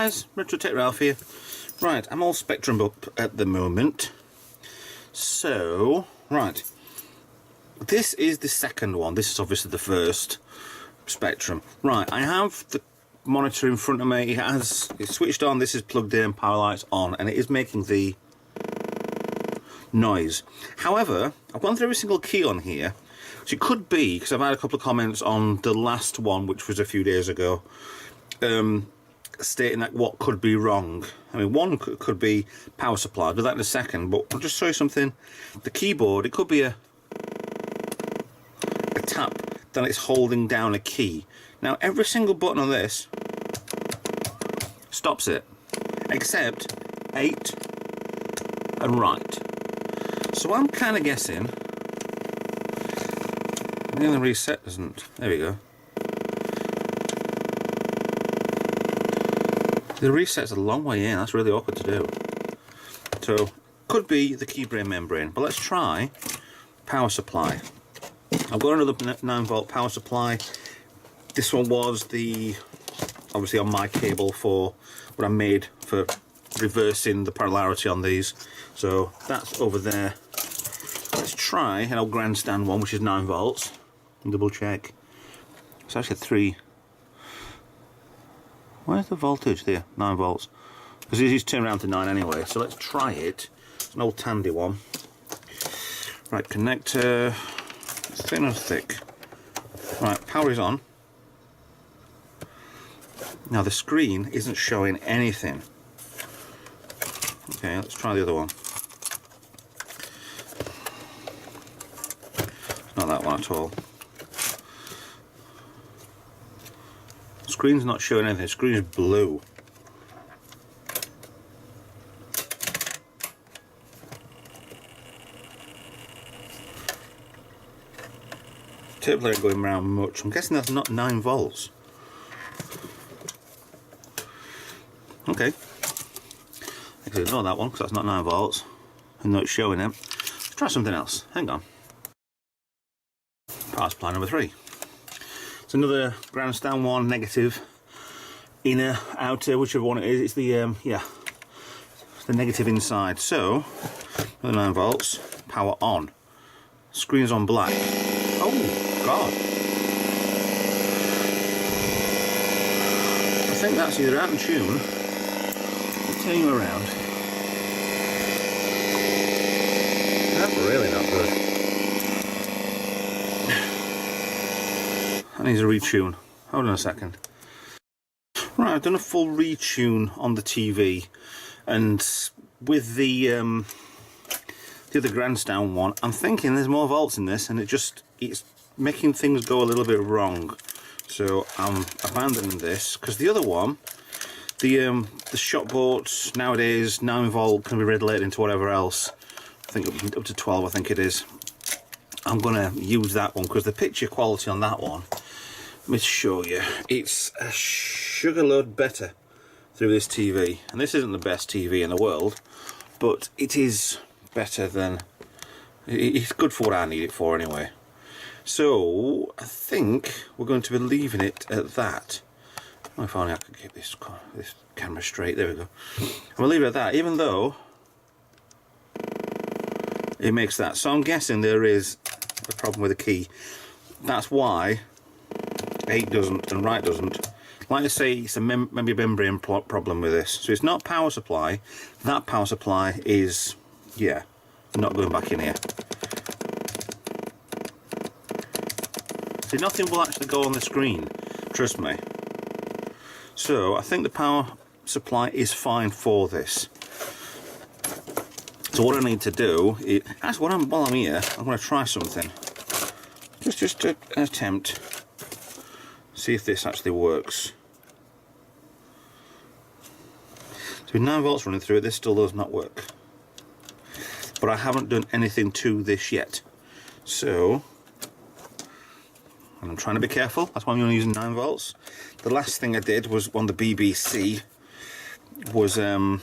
guys, Retro Tech Ralph here. Right, I'm all Spectrum up at the moment. So, right, this is the second one. This is obviously the first Spectrum. Right, I have the monitor in front of me. It's switched on, this is plugged in, power lights on, and it is making the noise. However, I've gone through every single key on here, which it could be, because I've had a couple of comments on the last one, which was a few days ago, stating that what could be wrong. I mean, one could be power supply. I'll do that in a second, but I'll just show you something. The keyboard, it could be a tap that it's holding down a key. Now, every single button on this stops it, except 8 and right. So I'm kind of guessing. The reset doesn't. There we go. The reset's a long way in. That's really awkward to do. So could be the key brain membrane, but let's try power supply. I've got another 9-volt power supply. This one was the obviously on my cable for what I made for reversing the polarity on these. So that's over there. Let's try an old grandstand one, which is 9 volts. Double check. It's actually 3. Where's the voltage there? 9 volts. Because it's turned around to 9 anyway. So let's try it. It's an old Tandy one. Right, connector. Thin or thick. Right, power is on. Now the screen isn't showing anything. Okay, let's try the other one. It's not that one at all. Screen's not showing anything. The screen is blue. Tape player going around much. I'm guessing that's not 9 volts. Okay. I can ignore that one because that's not 9 volts. And not showing it. Let's try something else. Hang on. Power supply number 3. It's another grandstand one, negative, inner, outer, whichever one it is. It's the yeah, the negative inside. So, another 9 volts, power on. Screen's on black. Oh God! I think that's either out of tune. I'll turn you around. That's really not good. That needs a retune. Hold on a second. Right, I've done a full retune on the TV, and with the other grandstand one, I'm thinking there's more volts in this, and it's making things go a little bit wrong. So I'm abandoning this because the other one, the shop boards nowadays 9 volt can be regulated into whatever else. I think up to 12. I think it is. I'm gonna use that one because the picture quality on that one, let me show you, it's a sugar load better through this TV. And this isn't the best TV in the world, but it is better than, it's good for what I need it for anyway. So I think we're going to be leaving it at that. Oh, if only I could keep this camera straight. There we go. I'm gonna leave it at that, even though it makes that. So I'm guessing there is a problem with the key. That's why 8 doesn't and right doesn't. Like I say, it's maybe a membrane problem with this. So it's not power supply. That power supply is, yeah, not going back in here. See, nothing will actually go on the screen, trust me. So I think the power supply is fine for this. So what I need to do is, actually while I'm here, I'm going to try something. Just an attempt. See if this actually works. So with 9 volts running through it, this still does not work. But I haven't done anything to this yet. So, and I'm trying to be careful, that's why I'm only using 9 volts. The last thing I did was on the BBC, was, oh,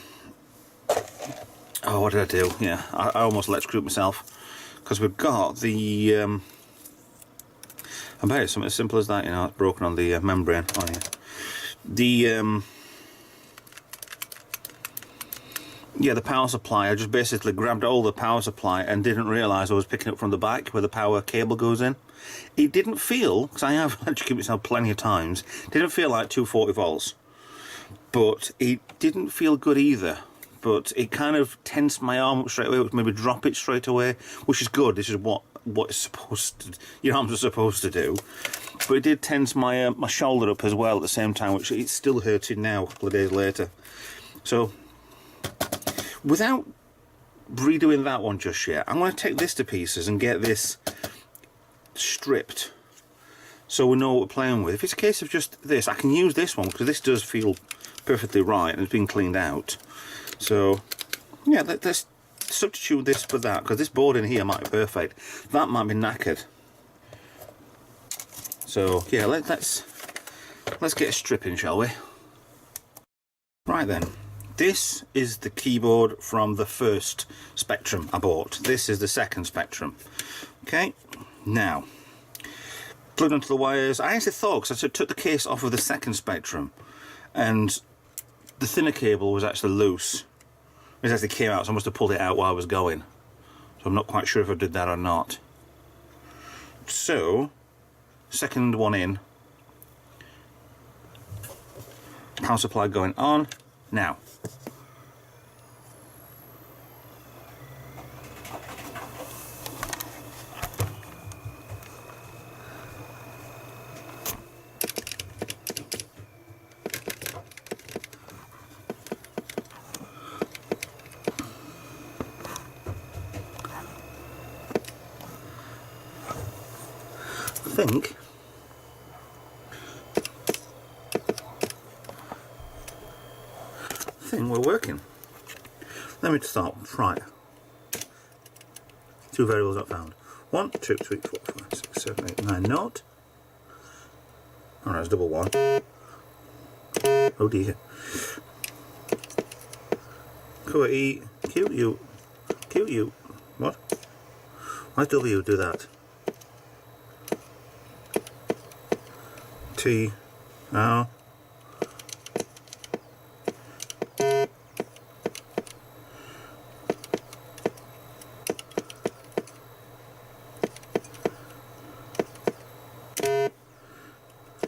what did I do? Yeah, I almost electrocuted myself. Because we've got the, I bet it's something as simple as that, you know, it's broken on the membrane on here. The yeah, the power supply, I just basically grabbed all the power supply and didn't realise I was picking up from the back where the power cable goes in. It didn't feel, because I have electrocuted myself plenty of times, didn't feel like 240 volts. But it didn't feel good either. But it kind of tensed my arm up straight away, which maybe drop it straight away, which is good. This is what it's supposed to, your arms are supposed to do. But it did tense my my shoulder up as well at the same time, which it's still hurting now a couple of days later. So without redoing that one just yet, I'm going to take this to pieces and get this stripped so we know what we're playing with. If it's a case of just this, I can use this one because this does feel perfectly right and it's been cleaned out. So yeah, let's substitute this for that, because this board in here might be perfect. That might be knackered. So yeah, let's get stripping, shall we? Right then. This is the keyboard from the first Spectrum I bought. This is the second Spectrum. Okay, now, plugged onto the wires. I actually thought, because I took the case off of the second Spectrum, and the thinner cable was actually loose. It actually came out, so I must have pulled it out while I was going. So I'm not quite sure if I did that or not. So, second one in. Power supply going on. Now, I think we're working. Let me start. Right. 2 variables not found. 1, 2, 3, 4, 5, 6, 7, 8, 9, not. Alright, it's double 1. Oh dear. Q, Q, U, Q, U. What? Why does W do that? T, R.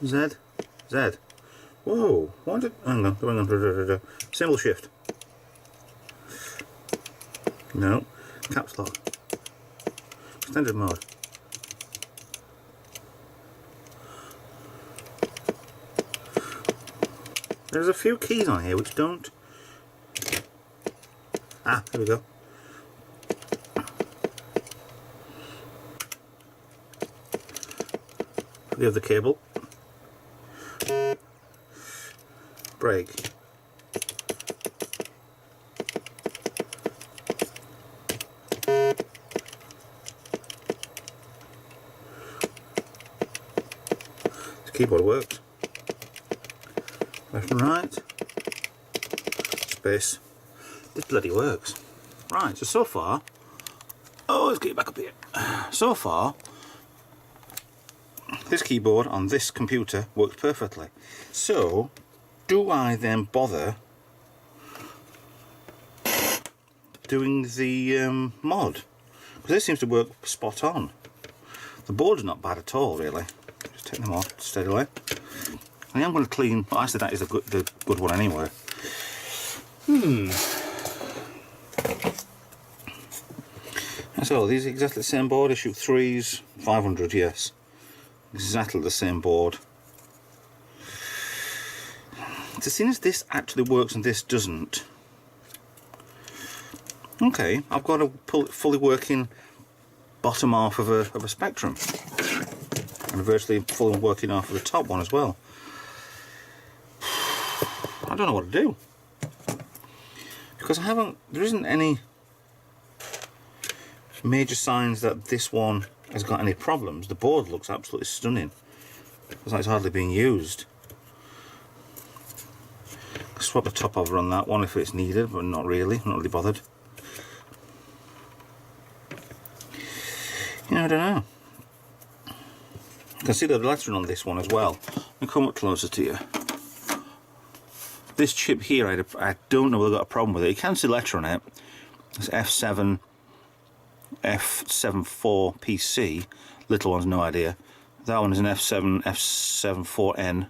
Z, Z. Whoa, what did, hang on, symbol shift. No, caps lock. Extended mode. There's a few keys on here which don't. Ah, there we go. We have the cable. Brake. The keyboard works. Left and right. Space. This bloody works. Right, so far. Oh, let's get it back up here. So far, this keyboard on this computer works perfectly. So, do I then bother doing the mod? Because this seems to work spot on. The board's not bad at all, really. Just take them off steadily. I am going to clean. Well, actually, that is the good one anyway. So these are exactly the same board. Issue 3s, 500, yes. Exactly the same board. So seeing as this actually works and this doesn't, okay, I've got to pull it fully working bottom half of a Spectrum, and virtually fully working half of the top one as well. I don't know what to do, because there isn't any major signs that this one has got any problems. The board looks absolutely stunning. Looks like it's hardly being used. Swap the top over on that one if it's needed, but not really. I'm not really bothered. Yeah, I don't know. You can see the lettering on this one as well. Let me come up closer to you. This chip here, I don't know whether I've got a problem with it. You can see letter on it. It's F7, F74 PC. Little one's no idea. That one is an F7, F74N.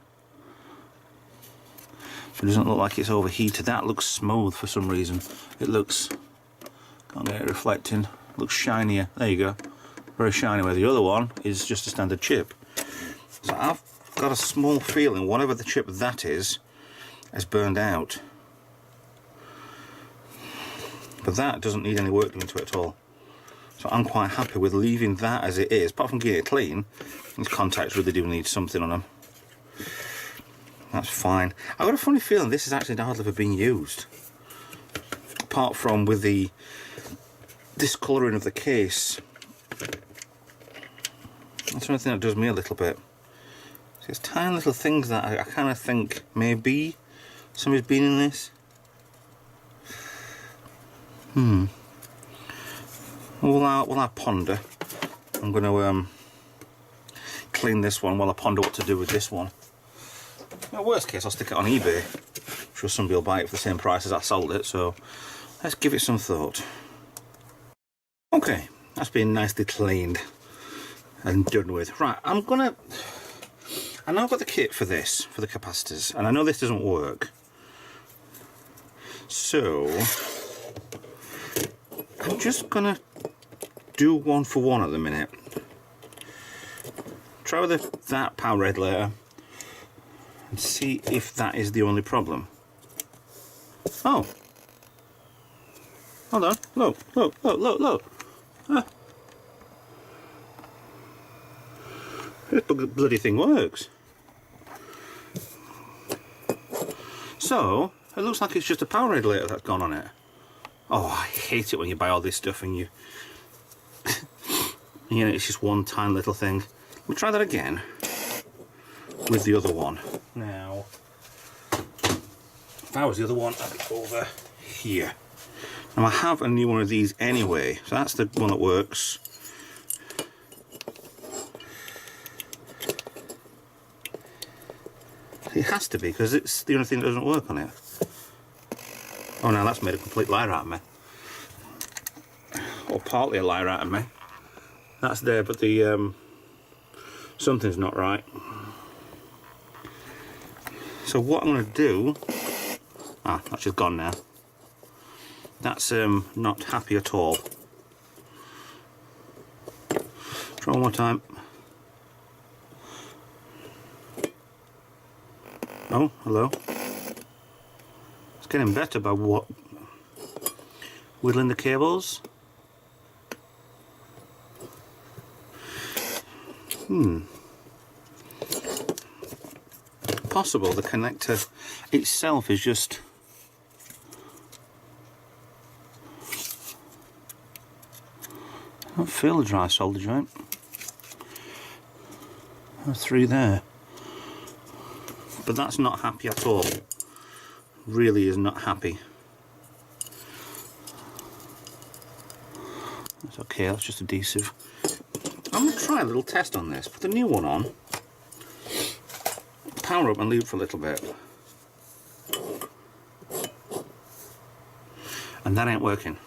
It doesn't look like it's overheated. That looks smooth for some reason. It looks, can't get it reflecting, looks shinier. There you go. Very shiny, where the other one is just a standard chip. So I've got a small feeling whatever the chip that is burned out. But that doesn't need any work doing to it at all. So I'm quite happy with leaving that as it is, apart from getting it clean. These contacts really do need something on them. That's fine. I've got a funny feeling this is actually hardly ever being used. Apart from with the discolouring of the case. That's the only thing that does me a little bit. So it's tiny little things that I kind of think maybe somebody's been in this. While I ponder, I'm going to clean this one while I ponder what to do with this one. In worst case, I'll stick it on eBay. I'm sure somebody will buy it for the same price as I sold it, so let's give it some thought. Okay, that's been nicely cleaned and done with. Right, I know I've got the kit for this, for the capacitors, and I know this doesn't work. So I'm just gonna do one for one at the minute. Try with that power regulator and see if that is the only problem. Oh, hold on, look. This bloody thing works. So it looks like it's just a power regulator that's gone on it. Oh, I hate it when you buy all this stuff and you know, it's just one tiny little thing. We'll try that again with the other one. Now, if I was the other one, I'd be over here. Now I have a new one of these anyway, so that's the one that works. It has to be, because it's the only thing that doesn't work on it. Oh no, that's made a complete liar out of me. Or partly a liar out of me. That's there, but the something's not right. So what I'm going to do... Ah, that's just gone now. That's not happy at all. Try one more time. Oh, hello. It's getting better by what? Whittling the cables. Possible the connector itself is just I don't feel a dry solder joint. There's 3 there. But that's not happy at all. Really is not happy. That's okay, that's just adhesive. I'm going to try a little test on this. Put the new one on. Power up and leave it for a little bit. And that ain't working.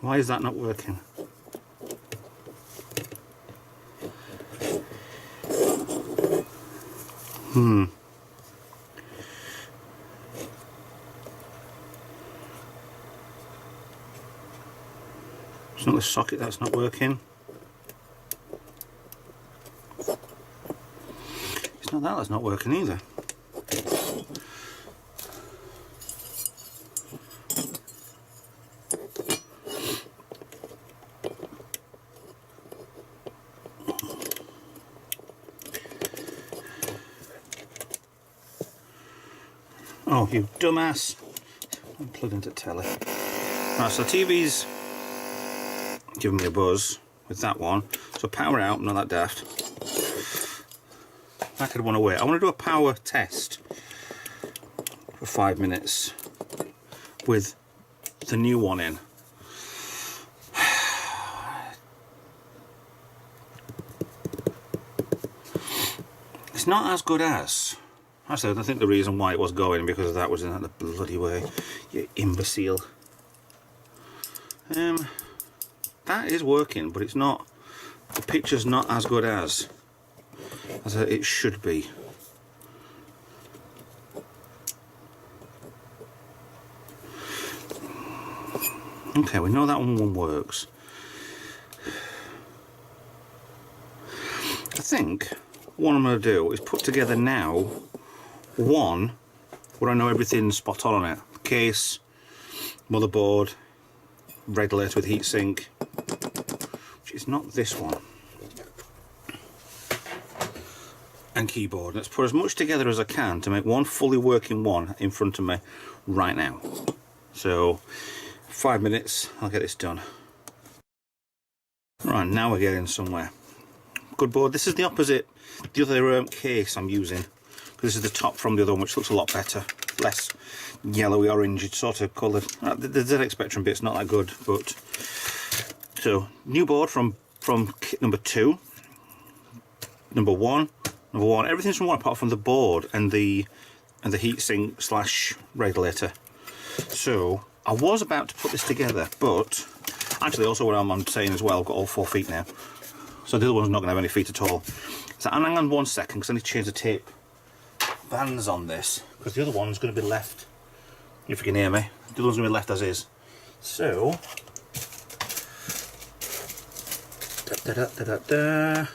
Why is that not working? It's not the socket that's not working. It's not that that's not working either. Oh, you dumbass. I'm plugged into telly. Right, so the TV's giving me a buzz with that one. So power out, not that daft. I could want to wait. I want to do a power test for 5 minutes with the new one in. It's not as good as. Actually, I think the reason why it was going because that was in the bloody way. You imbecile. That is working, but it's not. The picture's not as good as it should be. Okay, we know that one works. I think what I'm going to do is put together now one where I know everything's spot on it. Case, motherboard, regulator with heatsink, which is not this one, and keyboard. Let's put as much together as I can to make one fully working one in front of me right now. So 5 minutes, I'll get this done. Right, now we're getting somewhere. Good board. This is the opposite, the other case I'm using. This is the top from the other one, which looks a lot better. Less yellowy orange, it's sort of coloured. The ZX Spectrum bit's not that good, but... So, new board from kit number 2. Number 1. Everything's from one apart from the board and the heatsink slash regulator. So, I was about to put this together, but... Actually, also what I'm saying as well, I've got all 4 feet now. So the other one's not going to have any feet at all. So hang on 1 second, because I need to change the tape bands on this, because the other one's going to be left, if you can hear me, the other one's going to be left as is. So, there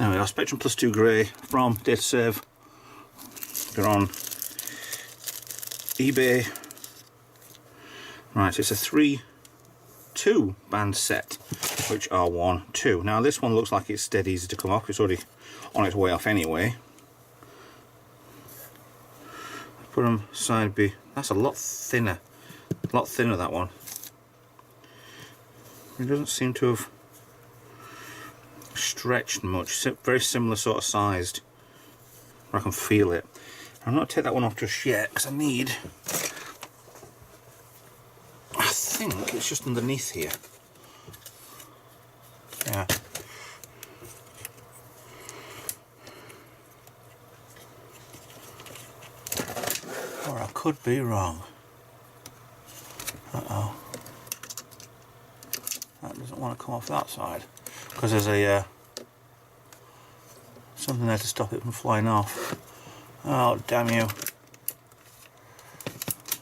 we are, Spectrum Plus 2 Grey from DataSave. They're on eBay. Right, so it's a 3-2 band set, which are 1, 2. Now this one looks like it's dead easy to come off, it's already on its way off anyway. Put them side B. That's a lot thinner that one. It doesn't seem to have stretched much. Very similar sort of sized. I can feel it. I'm not going to take that one off just yet because I think it's just underneath here. Yeah. Or I could be wrong. Uh-oh. That doesn't want to come off that side. Because there's a something there to stop it from flying off. Oh, damn you.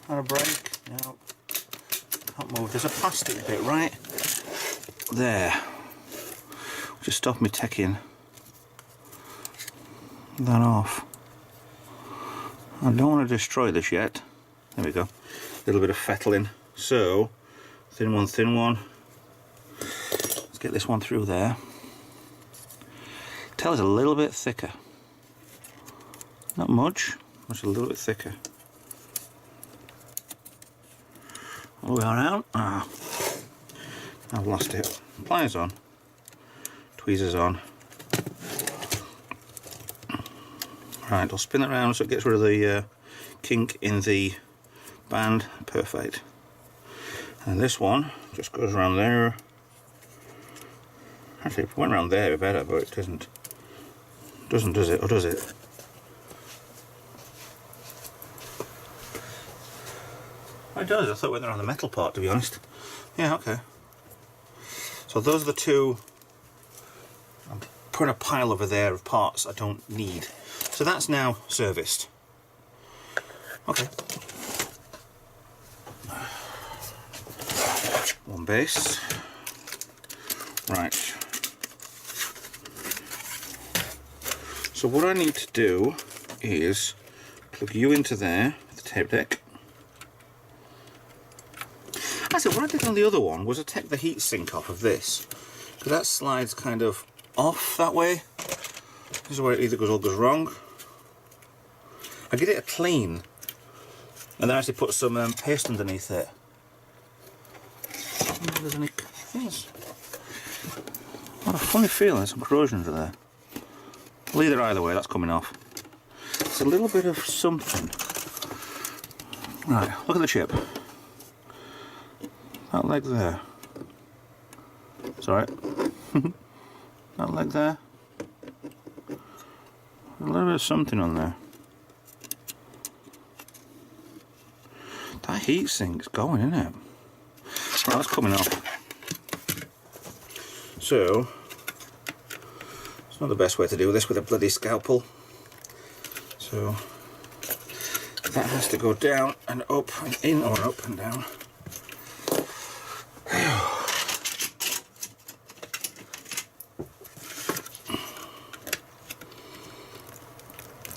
Had a break? No. Can't move. There's a plastic bit right there. Just stop me taking that off. I don't want to destroy this yet. There we go. A little bit of fettling. So, thin one. Let's get this one through there. Tail is a little bit thicker. Not much, just a little bit thicker. All the way around. Ah, I've lost it. Pliers on. Tweezers on. Right, I'll spin it around so it gets rid of the kink in the band. Perfect. And this one just goes around there. Actually, if it went around there, it'd be better, but it doesn't. Doesn't, does it? Or does it? It does. I thought it went around the metal part, to be honest. Yeah, okay. So those are the two. I'm putting a pile over there of parts I don't need. So that's now serviced. Okay. One base. Right. So what I need to do is plug you into there, the tape deck. Actually, what I did on the other one was I take the heat sink off of this, because that slides kind of off that way. This is where it either goes or goes wrong. I get it a clean, and then I actually put some paste underneath it. I don't know if there's any things. What a funny feeling, there's some corrosion under there. Well, either way, that's coming off. It's a little bit of something. Right, look at the chip. That leg there. Sorry. That leg there. A little bit of something on there. That heat sink's going, isn't it? Right, that's coming off. So, it's not the best way to do this with a bloody scalpel. So, that has to go down and up and in, or up and down.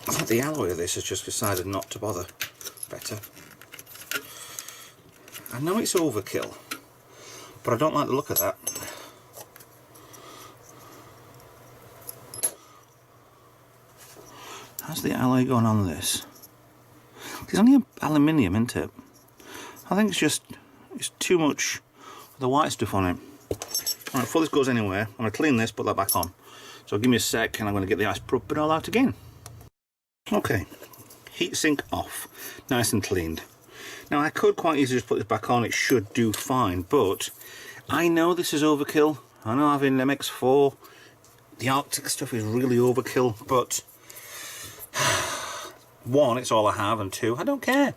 I think the alloy of this has just decided not to bother better. I know it's overkill, but I don't like the look of that. How's the alloy going on this? It's only aluminium, isn't it? I think it's too much of the white stuff on it. Alright, before this goes anywhere, I'm going to clean this, put that back on. So give me a sec and I'm going to get the ice proper all out again. Okay, heatsink off, nice and cleaned. Now I could quite easily just put this back on, it should do fine, but I know this is overkill. I know having MX4, the Arctic stuff is really overkill, but one, it's all I have, and two, I don't care.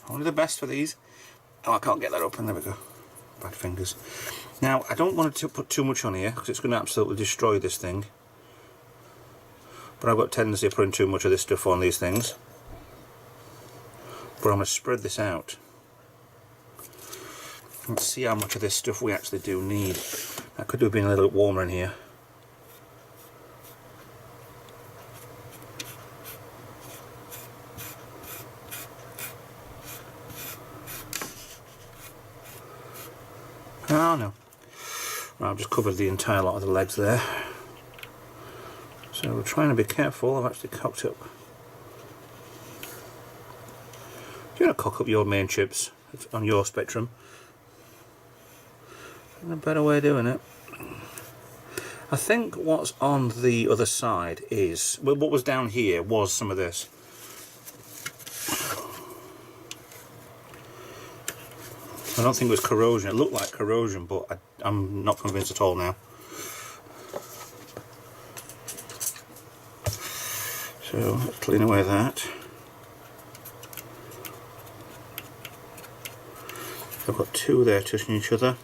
Only the best for these. Oh, I can't get that open, there we go. Bad fingers. Now, I don't want to put too much on here, because it's going to absolutely destroy this thing. But I've got a tendency of putting too much of this stuff on these things. But I'm going to spread this out. Let's see how much of this stuff we actually do need. That could have been a little bit warmer in here. Oh no. Right, I've just covered the entire lot of the legs there. So we're trying to be careful. I've actually cocked up. If you want to cock up your main chips on your Spectrum, there's a better way of doing it. I think what's on the other side is, well, what was down here was some of this. I don't think it was corrosion. It looked like corrosion, but I'm not convinced at all now. So let's clean away that. I've got two there touching each other.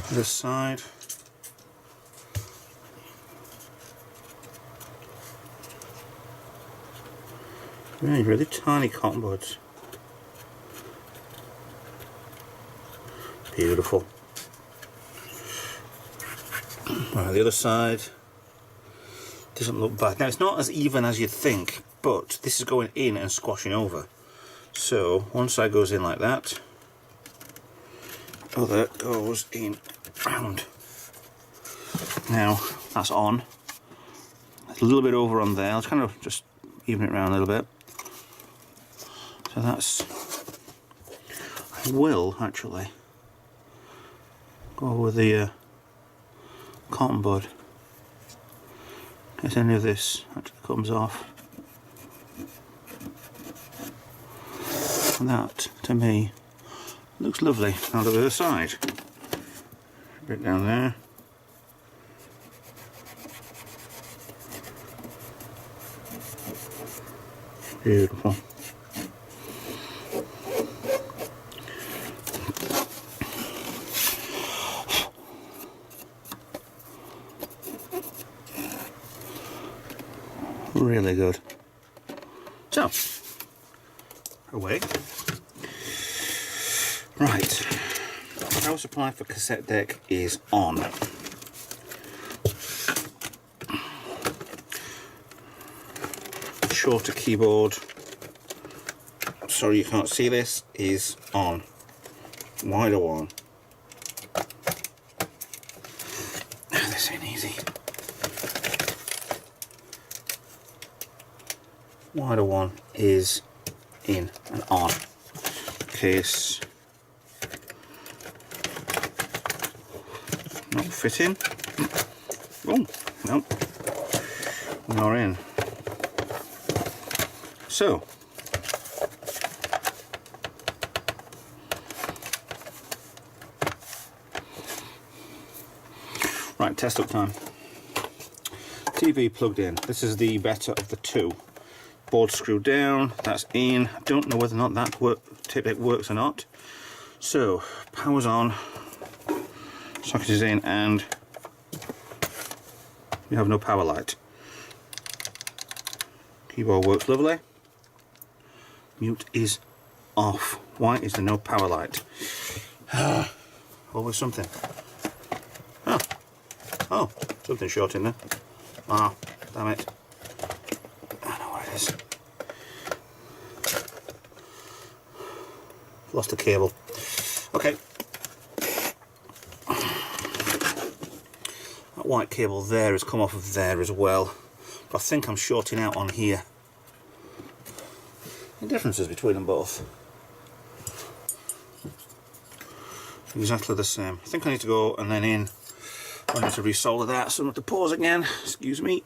This side. Really tiny cotton buds. Beautiful. Right, the other side doesn't look bad. Now it's not as even as you'd think, but this is going in and squashing over. So one side goes in like that, other goes in round. Now that's on. It's a little bit over on there. Let's kind of just even it around a little bit. So that's. I will actually go with the cotton bud. In case any of this actually comes off. And that, to me, looks lovely. Now the other side. A bit down there. Beautiful. Really good. So, away. Right, power supply for cassette deck is on. Shorter keyboard, sorry you can't see this, is on. Wider one. This ain't easy. Wider one is in and on. Case not fitting. Oh, no. Nor in. So, right, test up time. TV plugged in. This is the better of the two. Board screwed down, that's in. I don't know whether or not that tape deck works or not. So, power's on, socket is in, and we have no power light. Keyboard works lovely. Mute is off. Why is there no power light? Always something. Oh, something short in there. Ah, damn it. I know where it is. Lost the cable. Okay. That white cable there has come off of there as well. But I think I'm shorting out on here. The differences between them both. Exactly the same. I think I need to go and then in. I need to resolder that, so I'm going to have to pause again. Excuse me.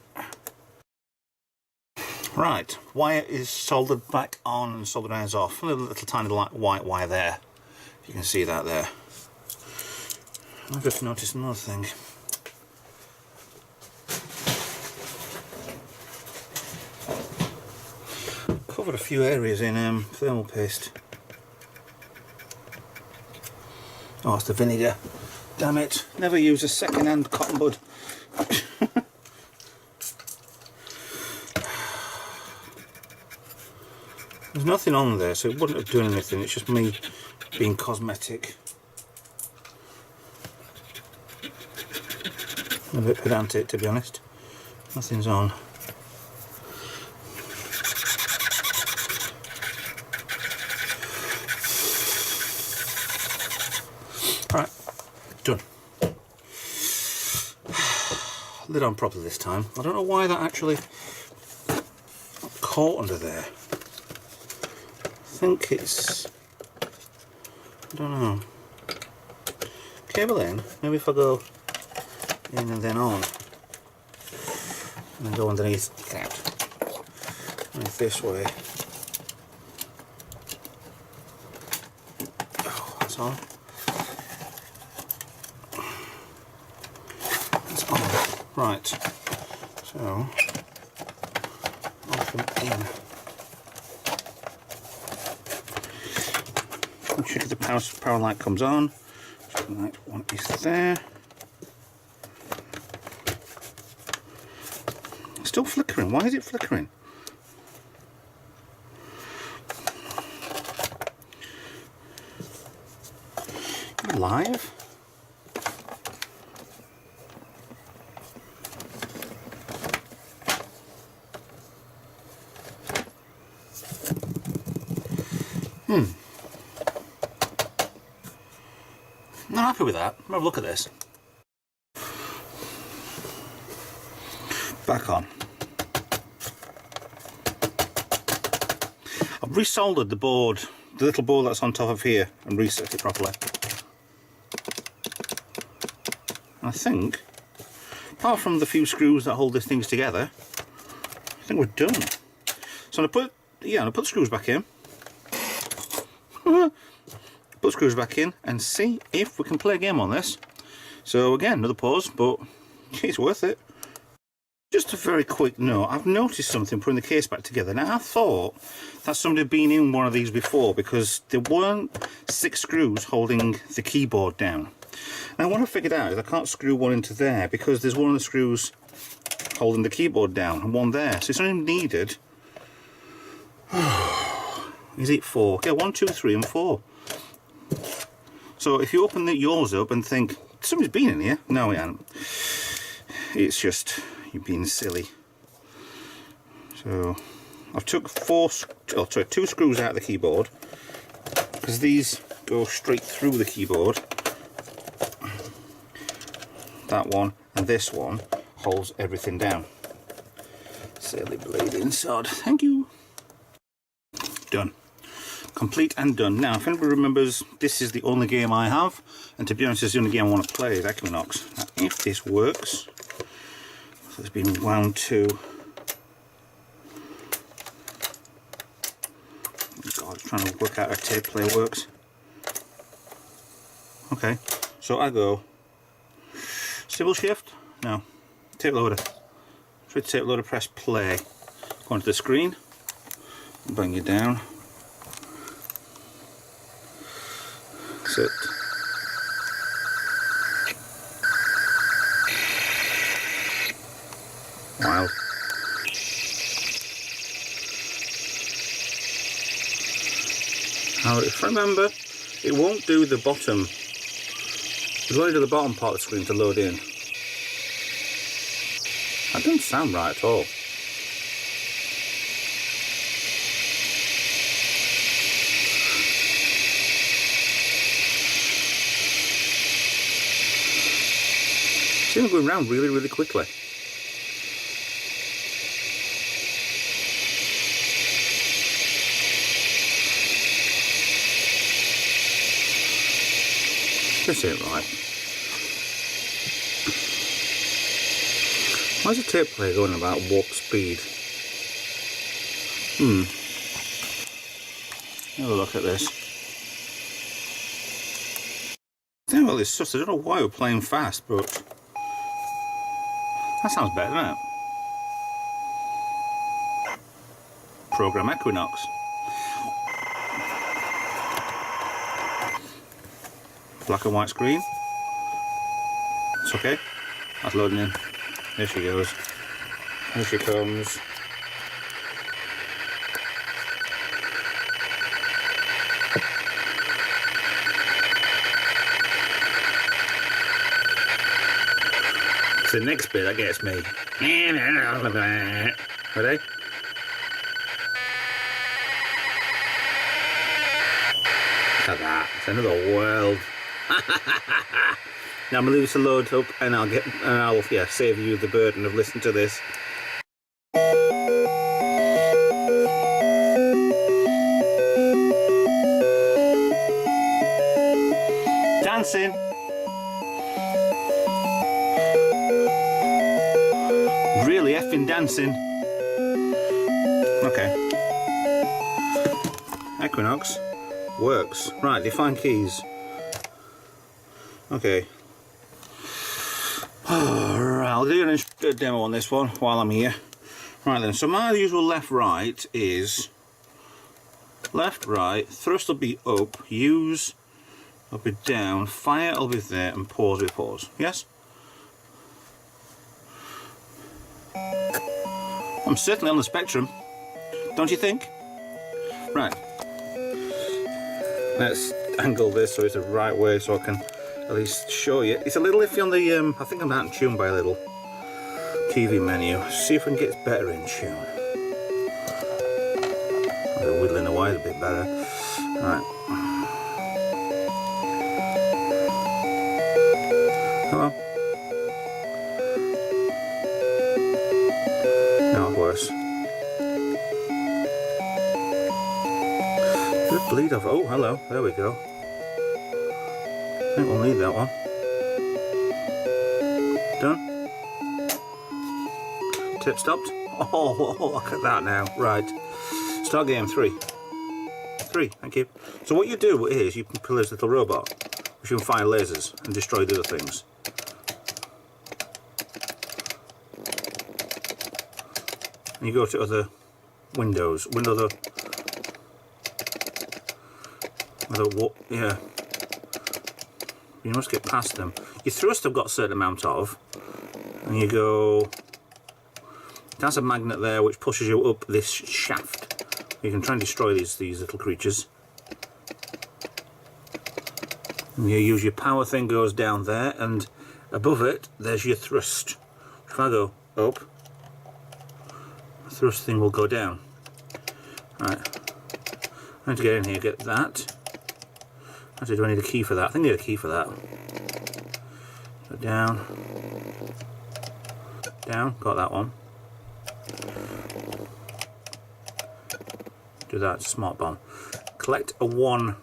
Right, wire is soldered back on and soldered irons off. A little tiny white wire there. You can see that there. I've just noticed another thing. Covered a few areas in thermal paste. Oh, it's the vinegar. Damn it, never use a second-hand cotton bud. There's nothing on there, so it wouldn't have done anything, it's just me being cosmetic. I'm a bit pedantic, to be honest. Nothing's on. Right, done. Lid on properly this time. I don't know why that actually caught under there. I think it's, I don't know. Cable in, maybe if I go in and then on, and then go underneath, underneath this way. Oh, that's on. That's on. Right. So, off and in. Check if the power light comes on. So light one is there. It's still flickering. Why is it flickering? Are you live? I'm not happy with that. Have a look at this. Back on. I've resoldered the board, the little board that's on top of here, and reset it properly. I think, apart from the few screws that hold these things together, I think we're done. So I'm going to put the screws back in. Put screws back in and see if we can play a game on this. So again, another pause, but it's worth it. Just a very quick note, I've noticed something putting the case back together. Now I thought that somebody had been in one of these before because there weren't 6 screws holding the keyboard down. Now what I figured out is I can't screw one into there because there's one of the screws holding the keyboard down and one there. So it's only needed, is it 4? Yeah, 1, 2, 3 and 4. So if you open yours up and think, somebody's been in here, no it hasn't. It's just, you're being silly. So I've took 2 screws out of the keyboard, because these go straight through the keyboard. That one and this one holds everything down. Silly bleeding sod. Thank you. Done. Complete and done. Now, if anybody remembers, this is the only game I have, and to be honest, it's the only game I want to play is Equinox. Now, if this works, so it's been wound to. God, I'm trying to work out how tape play works. Okay, so I go swivel shift, no, tape loader. Should take a load of press play. Go onto the screen, bring it down. That's it. Wild. Now, if I remember, it won't do the bottom. It'll only do the bottom part of the screen to load in. That doesn't sound right at all. It seems going round really, really quickly. This ain't right. Why is the tape player going about warp speed? Have a look at this. Yeah, well, it's just, I don't know why we're playing fast, but that sounds better, doesn't it? Program Equinox. Black and white screen. It's okay. That's loading in. There she goes. Here she comes. It's the next bit that gets me. Ready? Look at that. It's another world. Now I'm gonna leave this to load up, and I'll save you the burden of listening to this. Dancing. Really effing dancing. Okay. Equinox works. Right, define keys. Okay. Alright, I'll do a demo on this one while I'm here. Right then, so my usual left-right is left-right, thrust will be up, use will be down, fire will be there, and pause will be pause. Yes? I'm certainly on the spectrum, don't you think? Right. Let's angle this so it's the right way so I can at least show you. It's a little iffy on the, I think I'm out in tune by a little TV menu. See if we can get better in tune. I'm whittling away a bit better. Right. Hello. No, worse. Good bleed off. Oh, hello. There we go. I think we'll need that one. Done? Tip stopped? Oh, look at that now. Right. Start game 3. 3, thank you. So what you do is you can pull this little robot, which you can fire lasers and destroy the other things. And you go to other windows. Yeah. You must get past them. Your thrust I've got a certain amount of, and you go. That's a magnet there which pushes you up this shaft. You can try and destroy these little creatures. And you use your power thing, goes down there, and above it there's your thrust. If I go up, the thrust thing will go down. Right. I need to get in here, get that. Actually, do I need a key for that? I think I need a key for that. So down. Down, got that one. Do that, it's a smart bomb. Collect a 1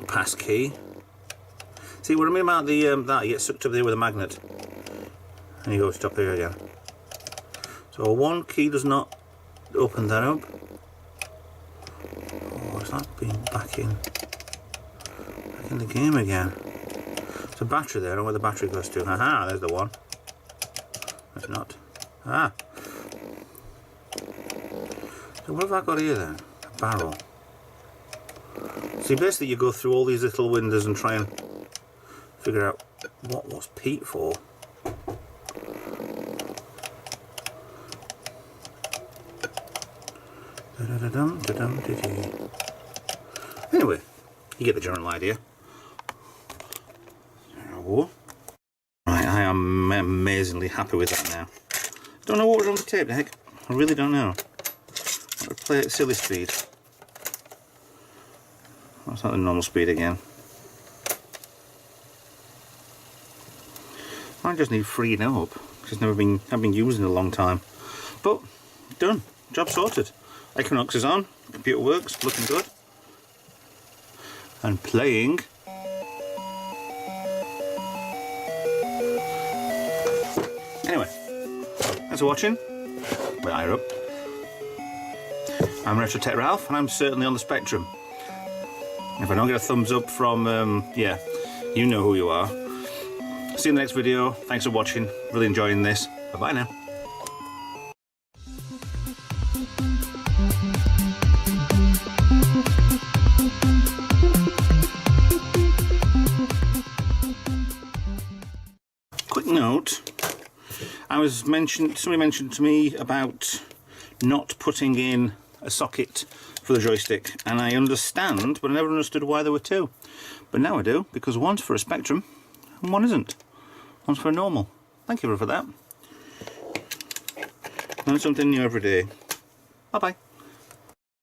pass key. See what I mean about the that you get sucked up there with a magnet. And you go stop here again. So a 1 key does not open that up. Being back in the game again. There's a battery there, I don't know where the battery goes to. Aha, there's the one. If not, so what have I got here then? A barrel. See, basically you go through all these little windows and try and figure out what's peat for. Anyway, you get the general idea. Right, I am amazingly happy with that now. Don't know what was on the tape deck. I really don't know. I'm going to play at silly speed. That's not the normal speed again. I just need freeing up because it's haven't been used in a long time. But done. Job sorted. Equinox is on. Computer works. Looking good. And playing. Anyway, thanks for watching. We're higher up. I'm Retro Tech Ralph, and I'm certainly on the spectrum. If I don't get a thumbs up from, yeah, you know who you are. See you in the next video. Thanks for watching. Really enjoying this. Bye-bye now. Quick note. Somebody mentioned to me about not putting in a socket for the joystick, and I understand, but I never understood why there were two. But now I do, because one's for a Spectrum and one isn't. One's for a normal. Thank you for that. Learn something new every day. Bye bye.